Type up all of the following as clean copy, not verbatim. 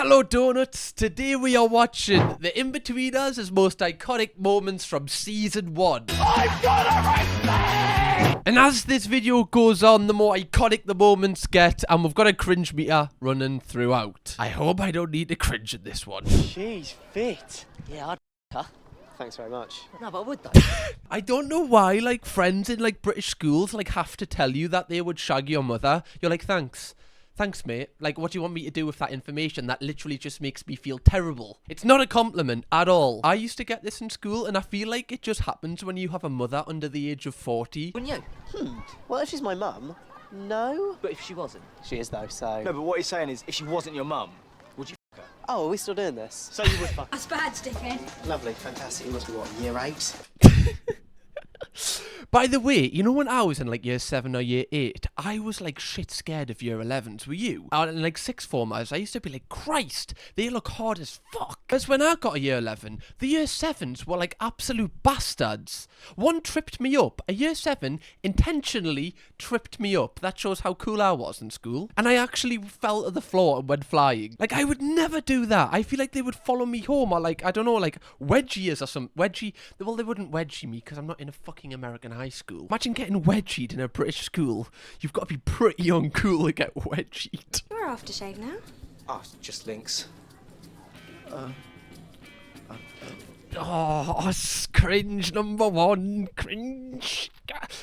Hello Donuts, today we are watching the Inbetweeners Most ICONIC Moments from Season 1. I've got everything! And as this video goes on, the more iconic the moments get, and we've got a cringe meter running throughout. I hope I don't need to cringe in this one. She's fit. Yeah, I'd her. Thanks very much. No, but I would though. I don't know why, like, friends in, like, British schools, like, have to tell you that they would shag your mother. You're like, thanks. Thanks, mate. Like, what do you want me to do with that information? That literally just makes me feel terrible. It's not a compliment at all. I used to get this in school, and I feel like it just happens when you have a mother under the age of 40. Wouldn't you? Well, if she's my mum, no. But if she wasn't? She is though, so... No, but what he's saying is, if she wasn't your mum, would you f*** her? Oh, are we still doing this? So you would fuck her. That's bad, dickhead. Lovely, fantastic. You must be, what, year 8? By the way, you know when I was in like year 7 or year 8, I was like shit scared of year 11s, were you? And in like sixth formers, I used to be like, Christ, they look hard as fuck. Because when I got a year 11, the year 7s were like absolute bastards. One tripped me up. A year 7 intentionally tripped me up. That shows how cool I was in school. And I actually fell to the floor and went flying. Like, I would never do that. I feel like they would follow me home, or like, I don't know, like wedgies or some wedgie. Well, they wouldn't wedgie me because I'm not in a fucking American high school. Imagine getting wedgied in a British school. You've got to be pretty uncool to get wedgied. You're aftershave now. Oh, just links. Oh, cringe number 1. Cringe.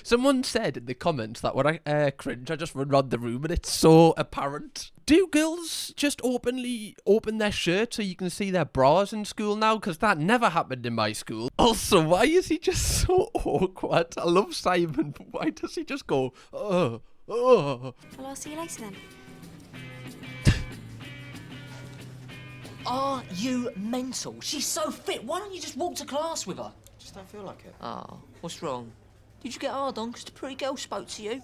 Someone said in the comments that when I cringe, I just run around the room and it's so apparent. Do girls just openly open their shirt so you can see their bras in school now? Because that never happened in my school. Also, why is he just so awkward? I love Simon, but why does he just go, oh. Well, I'll see you later then. Are you mental? She's so fit. Why don't you just walk to class with her? Just don't feel like it. Oh, what's wrong? Did you get hard on because the pretty girl spoke to you?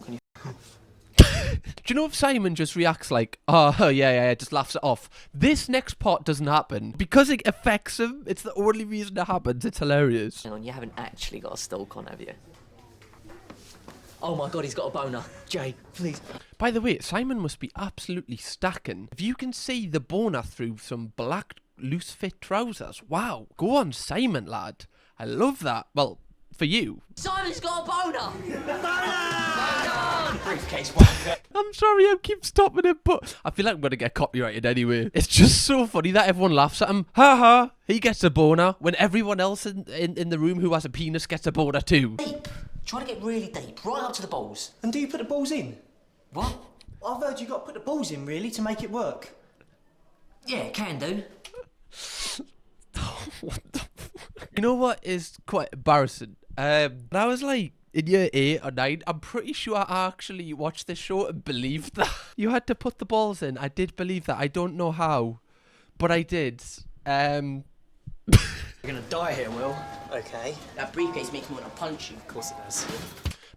Do you know if Simon just reacts like, oh, yeah, just laughs it off? This next part doesn't happen. Because it affects him, it's the only reason it happens. It's hilarious. Hang on, you haven't actually got a stalk on, have you? Oh my God, he's got a boner. Jay, please. By the way, Simon must be absolutely stacking. If you can see the boner through some black loose fit trousers, wow. Go on, Simon, lad. I love that. Well, for you. Simon's got a boner! Briefcase wanker. I'm sorry, I keep stopping it, but I feel like I'm going to get copyrighted anyway. It's just so funny that everyone laughs at him. Ha ha, he gets a boner when everyone else in the room who has a penis gets a boner too. Deep. Try to get really deep, right up to the balls. And do you put the balls in? What? I've heard you got to put the balls in, really, to make it work. Yeah, can do. What the fuck? You know what is quite embarrassing? I was like in year 8 or 9, I'm pretty sure I actually watched this show and believed that you had to put the balls in. I did believe that. I don't know how, but I did. You're gonna die here, Will. Okay. That briefcase makes me want to punch you. Of course it does.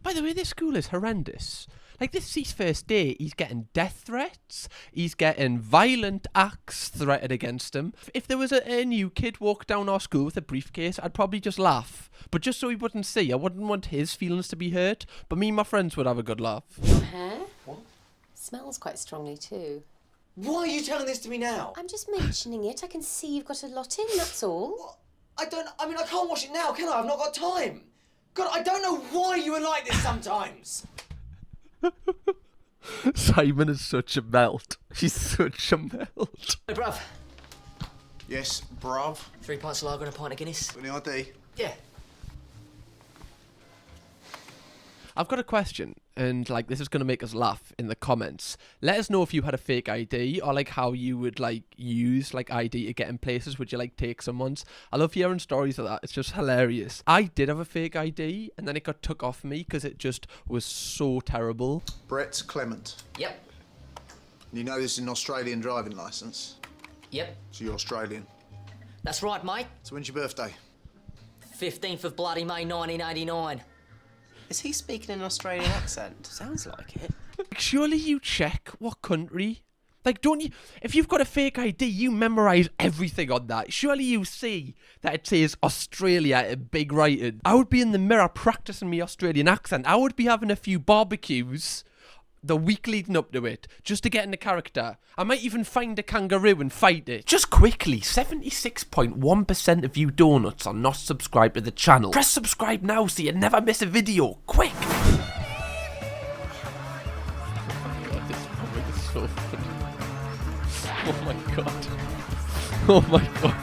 By the way, this school is horrendous. Like, this is his first day, he's getting death threats, he's getting violent acts threatened against him. If there was a new kid walk down our school with a briefcase, I'd probably just laugh. But just so he wouldn't see, I wouldn't want his feelings to be hurt, but me and my friends would have a good laugh. Your hair? What? Smells quite strongly too. Why are you telling this to me now? I'm just mentioning it. I can see you've got a lot in, that's all. I can't wash it now, can I? I've not got time. God, I don't know why you are like this sometimes. Simon is such a melt. He's such a melt. Hey, bruv. Yes, bruv. 3 pints of lager and a pint of Guinness. Got any ID? Yeah. I've got a question, and like this is going to make us laugh in the comments. Let us know if you had a fake ID, or like how you would like use like ID to get in places. Would you like take someone's? I love hearing stories of that. It's just hilarious. I did have a fake ID, and then it got took off me because it just was so terrible. Brett Clement. Yep. You know this is an Australian driving licence, Yep. so you're Australian. That's right, mate. So when's your birthday? 15th of bloody May 1989. Is he speaking in an Australian accent? Sounds like it. Like, surely you check what country. Like, don't you? If you've got a fake ID, you memorise everything on that. Surely you see that it says Australia in big writing. I would be in the mirror practising my Australian accent. I would be having a few barbecues the week leading up to it, just to get in the character. I might even find a kangaroo and fight it. Just quickly, 76.1% of you donuts are not subscribed to the channel. Press subscribe now so you never miss a video. Quick! So funny. Oh my god. Oh my god.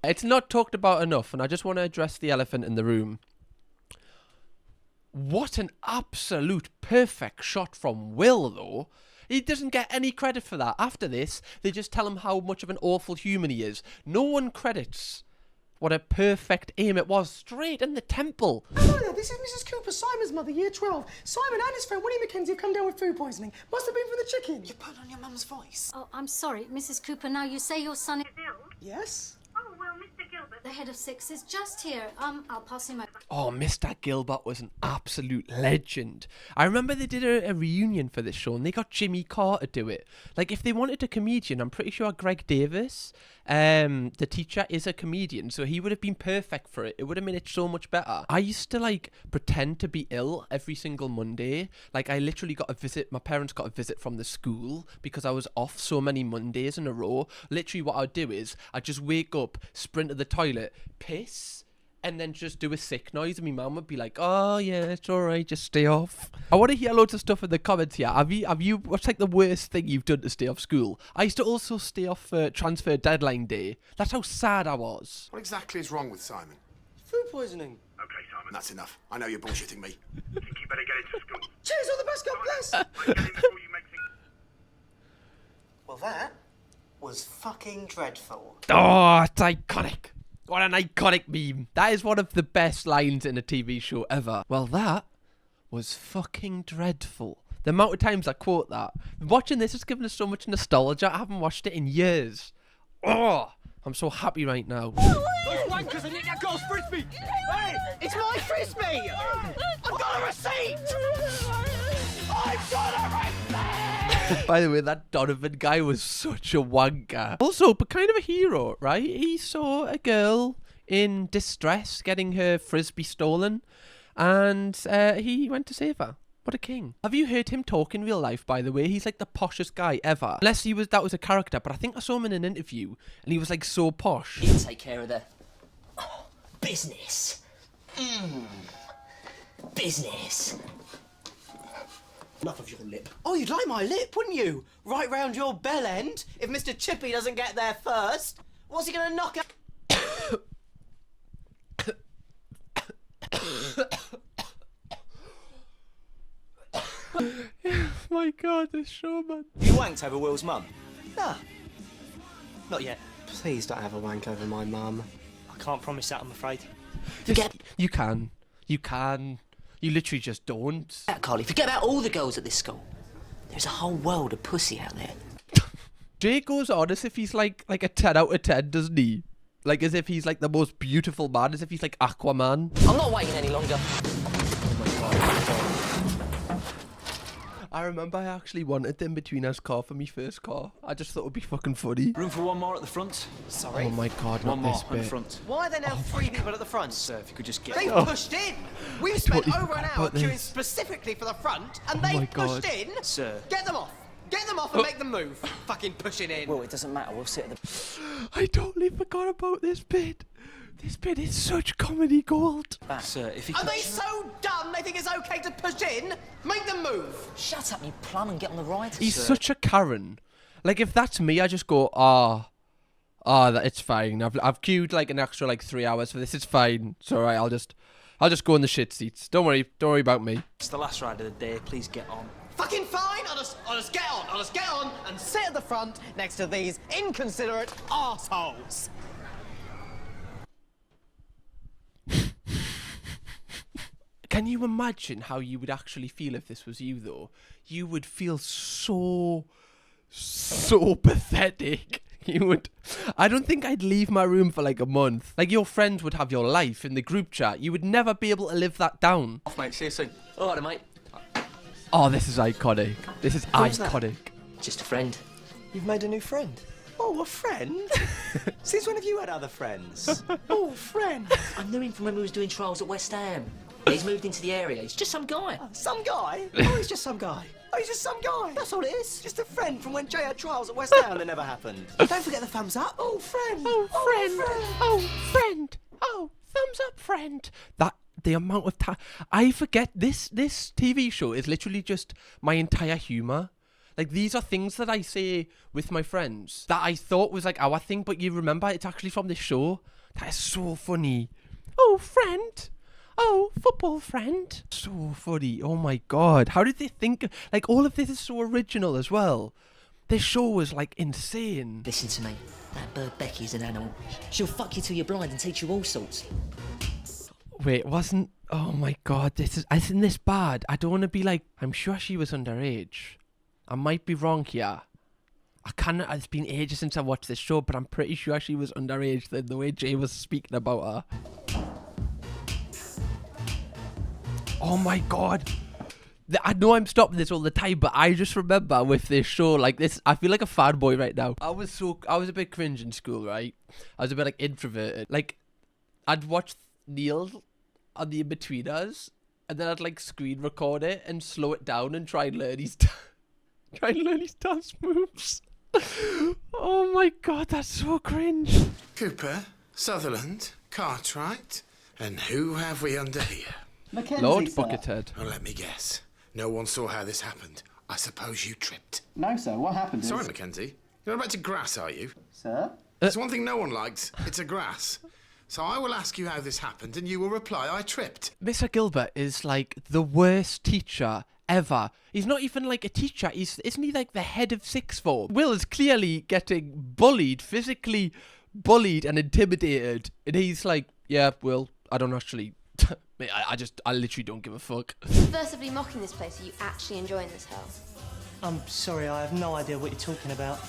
It's not talked about enough, and I just want to address the elephant in the room. What an absolute perfect shot from Will, though. He doesn't get any credit for that. After this, they just tell him how much of an awful human he is. No one credits what a perfect aim it was, straight in the temple. Hello there, this is Mrs. Cooper, Simon's mother, year 12. Simon and his friend Willie Mackenzie have come down with food poisoning. Must have been from the chicken. You put on your mum's voice. Oh, I'm sorry, Mrs. Cooper. Now you say your son is ill. Yes? Oh, well, Mr. Gilbert, the head of 6, is just here. I'll pass him over. Oh, Mr. Gilbert was an absolute legend. I remember they did a reunion for this show and they got Jimmy Carr to do it. Like, if they wanted a comedian, I'm pretty sure Greg Davis, the teacher, is a comedian, so he would have been perfect for it. It would have made it so much better. I used to, like, pretend to be ill every single Monday. Like, I literally got a visit, my parents got a visit from the school because I was off so many Mondays in a row. Literally what I'd do is, I'd just wake up, sprint to the toilet, piss, and then just do a sick noise, and my mum would be like, oh yeah, it's alright, just stay off. I want to hear loads of stuff in the comments here. Have you what's like the worst thing you've done to stay off school? I used to also stay off transfer deadline day. That's how sad I was. What exactly is wrong with Simon? Food poisoning. Okay, Simon, that's enough. I know you're bullshitting me. You think you better get into school. Cheers, all the best, God bless. Get in before you make things... Well, that was fucking dreadful. Oh, it's iconic. What an iconic meme. That is one of the best lines in a TV show ever. Well, that was fucking dreadful. The amount of times I quote that. Watching this has given us so much nostalgia. I haven't watched it in years. Oh, I'm so happy right now. Those wankers are nicked that girl's frisbee! Hey, it's my frisbee! I've got a receipt! I've got a receipt! By the way, that Donovan guy was such a wanker. Also, but kind of a hero, right? He saw a girl in distress getting her frisbee stolen, and he went to save her. What a king. Have you heard him talk in real life, by the way? He's like the poshest guy ever. Unless that was a character, but I think I saw him in an interview, and he was like so posh. You take care of the business. Business. Enough of your lip. Oh, you'd like my lip, wouldn't you? Right round your bell end. If Mr. Chippy doesn't get there first, what's he gonna knock out? My God, this show, man. You wanked over Will's mum? Nah. Not yet. Please don't have a wank over my mum. I can't promise that, I'm afraid. You can. You can. You literally just don't. Carly, forget about all the girls at this school. There's a whole world of pussy out there. Jay goes on as if he's like a 10 out of 10, doesn't he? Like as if he's like the most beautiful man, as if he's like Aquaman. I'm not waiting any longer. I remember I actually wanted the Inbetweeners car for my first car. I just thought it would be fucking funny. Room for one more at the front? Sorry? Oh my God, not One more this at the bit. front. Why are there now 3 people at the front? Sir, if you could just get... They pushed in! We've spent totally over an forgot hour about queuing this. specifically for the front, and Oh my they pushed God. in! Sir. Get them off! Get them off and make them move! Fucking pushing in! Well, it doesn't matter, we'll sit at the... I totally forgot about this bit. This bit is such comedy gold. Sir, if you Are could... they so dumb they think it's okay to push in? Make them move! Shut up, you plum, and get on the ride. He's Sir. such a Karen. Like if that's me, I just go, it's fine. I've queued like an extra like 3 hours for this. It's fine. It's alright. I'll just go in the shit seats. Don't worry about me. It's the last ride of the day, please get on. Fucking fine! I'll just get on! I'll just get on and sit at the front next to these inconsiderate arseholes! Can you imagine how you would actually feel if this was you, though? You would feel so pathetic. You would... I don't think I'd leave my room for like a month. Like, your friends would have your life in the group chat. You would never be able to live that down. Off, mate, see you soon. All right, mate. Oh, this is iconic. This is Who's that? iconic. Just a friend. You've made a new friend. Oh, a friend? Since when have you had other friends? Oh, friend. I knew him from when we was doing trials at West Ham. He's moved into the area. He's just some guy. Some guy? Oh, he's just some guy. Oh, he's just some guy. That's all it is. Just a friend from when Jay had trials at West Ham that never happened. Don't forget the thumbs up. Oh, friend. Oh, friend. Oh, friend. Oh, thumbs up, friend. That the amount of time I forget. This TV show is literally just my entire humor. Like, these are things that I say with my friends that I thought was like our thing, but you remember it's actually from this show. That is so funny. Oh, friend. Oh, football friend. So funny. Oh my god. How did they think? Like, all of this is so original as well. This show was like insane. Listen to me. That bird Becky's an animal. She'll fuck you till you're blind and teach you all sorts. Wait, wasn't... Oh my god, isn't this bad? I don't want to be like... I'm sure she was underage. I might be wrong here. It's been ages since I watched this show, but I'm pretty sure she was underage than the way Jay was speaking about her. Oh my god. I know I'm stopping this all the time, but I just remember with this show, like this, I feel like a fanboy right now. I was a bit cringe in school, right? I was a bit like introverted. Like, I'd watch Neil on the Inbetweeners, and then I'd like screen record it and slow it down and try and learn his dance moves. Oh my god, that's so cringe. Cooper, Sutherland, Cartwright, and who have we under here? Mackenzie, Lord sir. Buckethead. Well, let me guess. No one saw how this happened. I suppose you tripped. No, sir. What happened is... Sorry, Mackenzie. You're about to grass, are you? Sir? There's one thing no one likes. It's a grass. So I will ask you how this happened, and you will reply, I tripped. Mr. Gilbert is like the worst teacher ever. He's not even like a teacher. Isn't he like the head of sixth form? Will is clearly getting bullied, physically bullied and intimidated. And he's like, yeah, Will, I don't actually... I literally don't give a fuck. Subversively mocking this place, are you actually enjoying this hell? I'm sorry, I have no idea what you're talking about.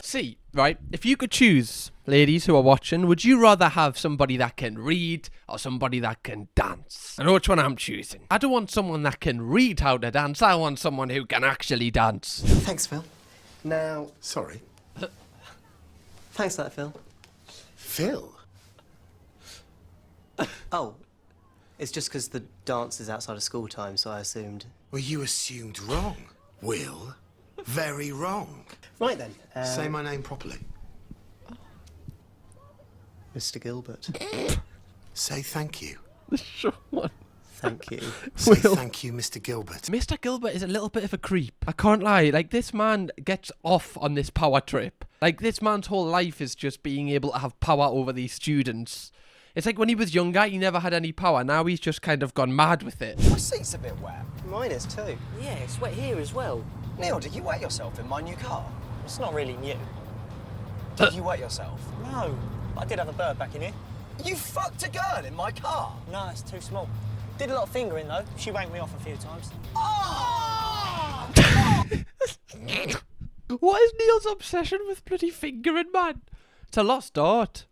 See, right, if you could choose, ladies who are watching, would you rather have somebody that can read or somebody that can dance? I know which one I'm choosing. I don't want someone that can read how to dance. I want someone who can actually dance. Thanks, Phil. Now... Sorry. Thanks for that, Phil. Phil? Oh, it's just because the dance is outside of school time, so I assumed. Well, you assumed wrong. Will? Very wrong. Right then. Say my name properly. Mr. Gilbert. Say thank you. Sure. Thank you. Say thank you, Mr. Gilbert. Mr. Gilbert is a little bit of a creep. I can't lie. Like, this man gets off on this power trip. Like, this man's whole life is just being able to have power over these students. It's like when he was younger, he never had any power. Now he's just kind of gone mad with it. My seat's a bit wet. Mine is too. Yeah, it's wet here as well. Neil, did you wet yourself in my new car? It's not really new. Did you wet yourself? No, I did have a bird back in here. You fucked a girl in my car? No, it's too small. Did a lot of fingering though. She wanked me off a few times. Oh! What is Neil's obsession with bloody fingering, man? It's a lost art.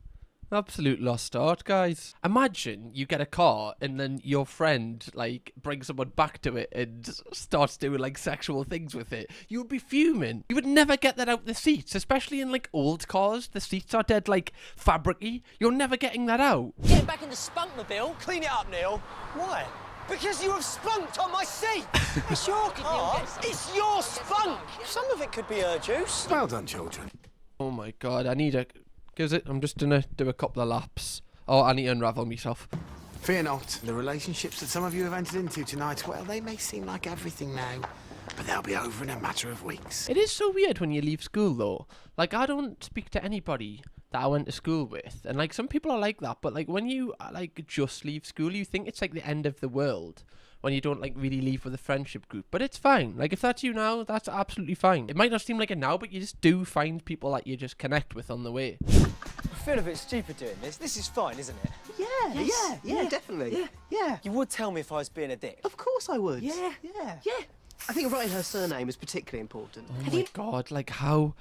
Absolute lost art, guys. Imagine you get a car and then your friend, like, brings someone back to it and starts doing, like, sexual things with it. You would be fuming. You would never get that out the seats, especially in, like, old cars. The seats are dead, like, fabric-y. You're never getting that out. Get back in the spunkmobile. Clean it up, Neil. Why? Because you have spunked on my seat. It's your car. It's your spunk. Some of it could be her juice. Well done, children. Oh, my God. I need a... Gives it. I'm just gonna do a couple of laps. Oh, I need to unravel myself. Fear not. The relationships that some of you have entered into tonight, well, they may seem like everything now, but they'll be over in a matter of weeks. It is so weird when you leave school, though. Like, I don't speak to anybody that I went to school with. And, like, some people are like that. But, like, when you, like, just leave school, you think it's, like, the end of the world. When you don't, like, really leave with a friendship group. But it's fine. Like, if that's you now, that's absolutely fine. It might not seem like it now, but you just do find people that you just connect with on the way. I feel a bit stupid doing this. This is fine, isn't it? Yeah, definitely. Yeah. You would tell me if I was being a dick. Of course I would. Yeah. I think writing her surname is particularly important. Oh my God, like, how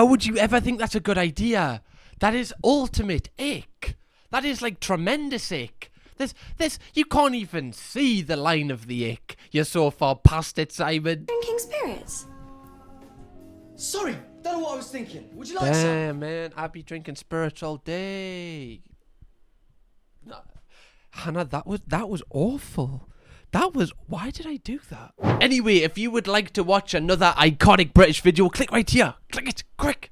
would you ever think that's a good idea? That is ultimate ick. That is, like, tremendous ick. You can't even see the line of the ick. You're so far past it, Simon. Drinking spirits? Sorry, don't know what I was thinking. Would you like some? Damn, man, I'd be drinking spirits all day. No, Hannah, that was awful. Why did I do that? Anyway, if you would like to watch another iconic British video, click right here. Click it, quick.